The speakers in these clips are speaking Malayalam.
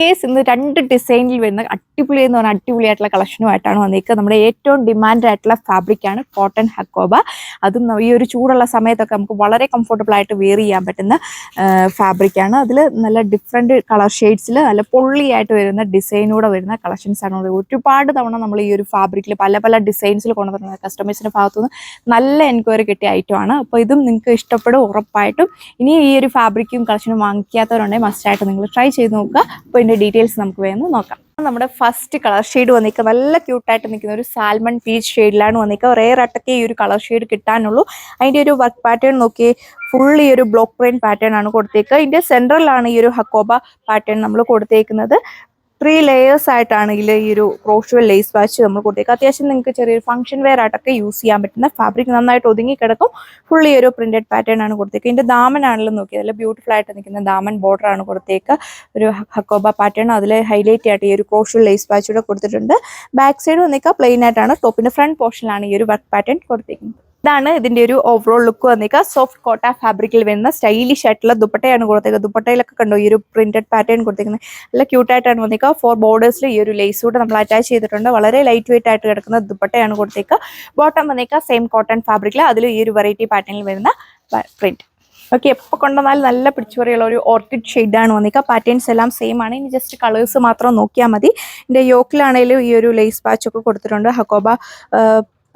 ഇന്ന് 2 ഡിസൈനിൽ വരുന്ന അടിപൊളി എന്ന് പറഞ്ഞാൽ അടിപൊളിയായിട്ടുള്ള കളക്ഷനുമായിട്ടാണ് വന്നിരിക്കുന്നത്. നമ്മുടെ ഏറ്റവും ഡിമാൻഡ് ആയിട്ടുള്ള ഫാബ്രിക്കാണ് കോട്ടൺ ഹക്കോബ. അതും ഈ ഒരു ചൂടുള്ള സമയത്തൊക്കെ നമുക്ക് വളരെ കംഫർട്ടബിൾ ആയിട്ട് വെയർ ചെയ്യാൻ പറ്റുന്ന ഫാബ്രിക്കാണ്. അതിൽ നല്ല ഡിഫറെൻറ്റ് കളർ ഷെയ്ഡ്സിൽ നല്ല പൊള്ളിയായിട്ട് വരുന്ന ഡിസൈനൂടെ വരുന്ന കളക്ഷൻസ് ആണ്. ഒരുപാട് തവണ നമ്മൾ ഈ ഒരു ഫാബ്രിക്കിൽ പല പല ഡിസൈൻസിൽ കൊണ്ടുവരുന്ന കസ്റ്റമേഴ്സിൻ്റെ ഭാഗത്തുനിന്ന് നല്ല എൻക്വയറി കിട്ടിയ ഐറ്റമാണ്. അപ്പോൾ ഇതും നിങ്ങൾക്ക് ഇഷ്ടപ്പെടും ഉറപ്പായിട്ടും. ഇനി ഈ ഒരു ഫാബ്രിക്കും കളക്ഷനും വാങ്ങിക്കാത്തവരുണ്ടെങ്കിൽ മസ്റ്റായിട്ട് നിങ്ങൾ ട്രൈ ചെയ്ത് നോക്കുക. അപ്പോൾ ഡീറ്റെയിൽസ് നമുക്ക് വേണം നോക്കാം. നമ്മുടെ ഫസ്റ്റ് കളർ ഷെയ്ഡ് വന്നിരിക്കുക നല്ല ക്യൂട്ടായിട്ട് നിൽക്കുന്ന ഒരു സാൽമൺ പീച്ച് ഷെയ്ഡിലാണ് വന്നിരിക്കുക. റെയർ ആയിട്ടൊക്കെ ഈ ഒരു കളർ ഷെയ്ഡ് കിട്ടാനുള്ളൂ. അതിൻ്റെ ഒരു വർക്ക് പാറ്റേൺ നോക്കി ഫുള്ളി ഒരു ബ്ലോക്ക് പ്രിന്റ് പാറ്റേൺ ആണ് കൊടുത്തേക്കുക. ഇതിൻ്റെ സെൻട്രലാണ് ഈ ഒരു ഹക്കോബ പാറ്റേൺ നമ്മൾ കൊടുത്തേക്കുന്നത്. 3 layers ആയിട്ടാണ് ഈ ഒരു ക്രോഷ്വൽ ലേസ് വാച്ച് നമ്മൾ കൊടുത്തേക്കുക. അത്യാവശ്യം നിങ്ങൾക്ക് ചെറിയൊരു ഫംഗ്ഷൻ വെയർ ആയിട്ടൊക്കെ യൂസ് ചെയ്യാൻ പറ്റുന്ന ഫാബ്രിക് നന്നായിട്ട് ഒതുങ്ങി കിടക്കും. ഫുള്ളി ഒരു പ്രിന്റഡ് പാറ്റേൺ ആണ് കൊടുത്തേക്കുക. ഇതിന്റെ ദാമൻ ആണല്ലോ നോക്കിയത്, നല്ല ബ്യൂട്ടിഫുൾ ആയിട്ട് നിൽക്കുന്ന ദാമൻ ബോർഡർ ആണ് കൊടുത്തേക്കുക. ഒരു ഹക്കോബ പാറ്റേൺ അതിൽ ഹൈലൈറ്റ് ആയിട്ട് ഈ ഒരു ക്രോഷ്വൽ ലേസ് വാച്ച് കൂടെ കൊടുത്തിട്ടുണ്ട്. ബാക്ക് സൈഡ് വന്നിക്കുക പ്ലെയിൻ ആയിട്ടാണ്. ടോപ്പിന്റെ ഫ്രണ്ട് പോർഷനിലാണ് ഈ ഒരു വർക്ക് പാറ്റേൺ കൊടുത്തേക്കുന്നത്. ഇതാണ് ഇതിന്റെ ഒരു ഓവറോൾ ലുക്ക് വന്നിരിക്കുക. സോഫ്റ്റ് കോട്ട ഫാബ്രിക്കിൽ വരുന്ന സ്റ്റൈലിഷ് ആയിട്ടുള്ള ദുപ്പട്ടയാണ് കൊടുത്തേക്കുന്നത്. ദുപ്പട്ടയിലൊക്കെ കണ്ടോ ഈ ഒരു പ്രിന്റഡ് പാറ്റേൺ കൊടുത്തേക്കുന്നത് നല്ല ക്യൂട്ടായിട്ടാണ് വന്നിരിക്കുക. 4 ബോർഡേഴ്സിൽ ഈ ഒരു ലേസ് കൂടെ നമ്മൾ അറ്റാച്ച് ചെയ്തിട്ടുണ്ട്. വളരെ ലൈറ്റ് വെയിറ്റ് ആയിട്ട് കിടക്കുന്ന ദുപ്പട്ടയാണ് കൊടുത്തേക്കുക. ബോട്ടം വന്നിരിക്കുക സെയിം കോട്ടൺ ഫാബ്രിക്കിൽ അതിൽ ഈ ഒരു വെറൈറ്റി പാറ്റേണിൽ വരുന്ന പ്രിന്റ്. ഓക്കെ, എപ്പോൾ കൊണ്ടുവന്നാലും നല്ല പിടിച്ചുപറിയുള്ള ഒരു ഓർക്കിഡ് ഷെയ്ഡാണ് വന്നിരിക്കുക. പാറ്റേൺസ് എല്ലാം സെയിം ആണ്. ഇനി ജസ്റ്റ് കളേഴ്സ് മാത്രം നോക്കിയാൽ മതി. ഇതിന്റെ യോക്കിലാണെങ്കിലും ഈ ഒരു ലേസ് പാച്ചൊക്കെ കൊടുത്തിട്ടുണ്ട്. ഹക്കോബ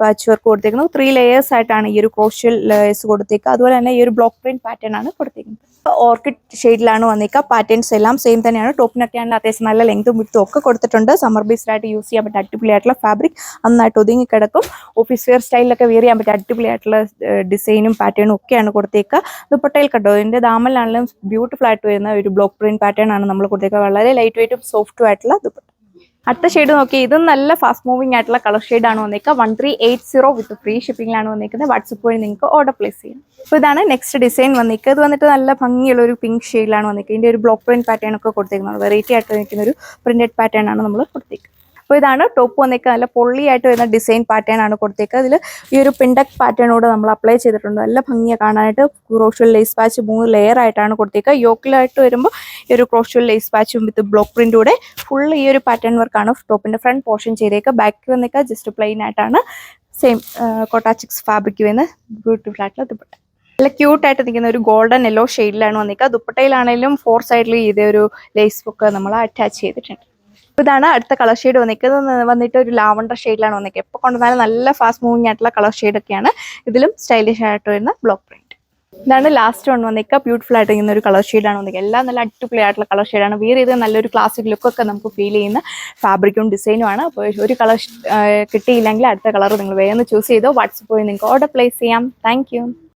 പാച്ച് വർക്ക് കൊടുത്തേക്കുന്നത്. 3 layers ആയിട്ടാണ് ഈ ഒരു ക്രോഷ്യൽ ലേസ് കൊടുത്തേക്കുക. അതുപോലെ തന്നെ ഈ ഒരു ബ്ലോക്ക് പ്രിന്റ് പാറ്റേൺ ആണ് കൊടുത്തേക്കുന്നത്. ഓർക്കിഡ് ഷെയ്ഡിലാണ് വന്നിരിക്കുക. പാറ്റേൺസ് എല്ലാം സെയിം തന്നെയാണ്. ടോപ്പിനൊക്കെ ആണെങ്കിൽ അത്യാവശ്യം നല്ല ലെങ്തും വിട്ടും ഒക്കെ കൊടുത്തിട്ടുണ്ട്. സമ്മർ ബേസ്ഡ് ആയിട്ട് യൂസ് ചെയ്യാൻ പറ്റിയ അടിപൊളിയായിട്ടുള്ള ഫാബ്രിക് നന്നായിട്ട് ഒതുങ്ങി കിടക്കും. ഓഫീസ് വെയർ സ്റ്റൈലിലൊക്കെ വെയർ ചെയ്യാൻ പറ്റിയ അടിപൊളിയായിട്ടുള്ള ഡിസൈനും പാറ്റേണും ഒക്കെയാണ് കൊടുത്തേക്കുക. ദുപ്പട്ടയിൽ കണ്ടോ ഇതിന്റെ ദാമനിലാണെങ്കിലും ബ്യൂട്ടിഫുൾ ആയിട്ട് വരുന്ന ഒരു ബ്ലോക്ക് പ്രിന്റ് പാറ്റേൺ ആണ് നമ്മൾ കൊടുത്തേക്കുക. വളരെ ലൈറ്റ് വെയിറ്റും സോഫ്റ്റും ആയിട്ടുള്ള ദുപ്പട്ട. അടുത്ത ഷെയ്ഡ് നോക്കി, ഇതും നല്ല ഫാസ്റ്റ് മൂവിംഗ് ആയിട്ടുള്ള കളർ ഷെയ്ഡാണ് വന്നിരിക്കുക. 1380 വിത്ത് ഫ്രീ ഷിപ്പിംഗിലാണ് വന്നിരിക്കുന്നത്. വാട്സപ്പ് വഴി നിങ്ങൾക്ക് ഓർഡർ പ്ലേസ് ചെയ്യാം. അപ്പോൾ ഇതാണ് നെക്സ്റ്റ് ഡിസൈൻ വന്നിരിക്കുക. ഇത് വന്നിട്ട് നല്ല ഭംഗിയുള്ള ഒരു പിങ്ക് ഷെയ്ഡിലാണ് വന്നിരിക്കുക. ഇതിൻ്റെ ഒരു ബ്ലോക്ക് പ്രിന്റ് പാറ്റേൺ ഒക്കെ കൊടുത്തേക്കുന്നത്. വെറൈറ്റി ആയിട്ട് നിൽക്കുന്ന ഒരു പ്രിന്റഡ് പാറ്റേൺ ആണ് നമ്മൾ കൊടുത്തേക്കുന്നത്. അപ്പോൾ ഇതാണ് ടോപ്പ് വന്നിരിക്കുക. നല്ല പൊള്ളിയായിട്ട് വരുന്ന ഡിസൈൻ പാറ്റേൺ ആണ് കൊടുത്തേക്കുക. അതിൽ ഈ ഒരു പിണ്ടക് പാറ്റേണോട് നമ്മൾ അപ്ലൈ ചെയ്തിട്ടുണ്ട്. നല്ല ഭംഗിയെ കാണാനായിട്ട് ക്രോഷ്യൽ ലേസ് പാച്ച് 3 ലെയർ ആയിട്ടാണ് കൊടുത്തേക്കുക. യോക്കിലായിട്ട് വരുമ്പോൾ ഈ ഒരു ക്രോഷ്യൽ ലേസ് പാച്ചും വിത്ത് ബ്ലോക്ക് പ്രിന്റൂടെ ഫുൾ ഈ ഒരു പാറ്റേൺ വർക്കാണ് ടോപ്പിന്റെ ഫ്രണ്ട് പോർഷൻ ചെയ്തേക്കുക. ബാക്ക് വന്നിരിക്കുക ജസ്റ്റ് പ്ലെയിൻ ആയിട്ടാണ്. സെയിം കോട്ടാച്ചിക്സ് ഫാബ്രിക് വരുന്ന ബ്യൂട്ടിഫുൾ ആയിട്ടുള്ള ദുപ്പട്ട. നല്ല ക്യൂട്ടായിട്ട് നിൽക്കുന്ന ഒരു ഗോൾഡൻ യെല്ലോ ഷെയ്ഡിലാണ് വന്നിരിക്കുക. ദുപ്പട്ടയിലാണെങ്കിലും 4 സൈഡിൽ ഇതേ ഒരു ലേസ് ഒക്കെ നമ്മൾ അറ്റാച്ച് ചെയ്തിട്ടുണ്ട്. ഇതാണ് അടുത്ത കളർ ഷെയ്ഡ് വന്നിട്ട് ഒരു ലാവണ്ടർ ഷെയ്ഡിലാണ് വന്നിരിക്കുക. എപ്പോൾ കൊണ്ടുവന്നാലും നല്ല ഫാസ്റ്റ് മൂവിങ് ആയിട്ടുള്ള കളർ ഷെയ്ഡൊക്കെയാണ്. ഇതിലും സ്റ്റൈലിഷ് ആയിട്ട് വരുന്ന ബ്ലോക്ക് പ്രിന്റ്. ഇതാണ് ലാസ്റ്റ് വൺ വന്നിരിക്കുക. ബ്യൂട്ടിഫുൾ ആയിട്ട് ഇങ്ങനെ ഒരു കളർ ഷെയ്ഡാണ് വന്നിരിക്കുക. എല്ലാം നല്ല അടിപൊളി ആയിട്ടുള്ള കളർ ഷെയ്ഡാണ്. വേറെ ഇത് നല്ലൊരു ക്ലാസിക് ലുക്കൊക്കെ നമുക്ക് ഫീൽ ചെയ്യുന്ന ഫാബ്രിക്കും ഡിസൈനും ആണ്. അപ്പോൾ ഒരു കളർ കിട്ടിയില്ലെങ്കിൽ അടുത്ത കളർ നിങ്ങൾ വേഗം ചൂസ് ചെയ്തോ. വാട്സപ്പ് വഴി നിങ്ങൾക്ക് ഓർഡർ പ്ലേസ് ചെയ്യാം. താങ്ക്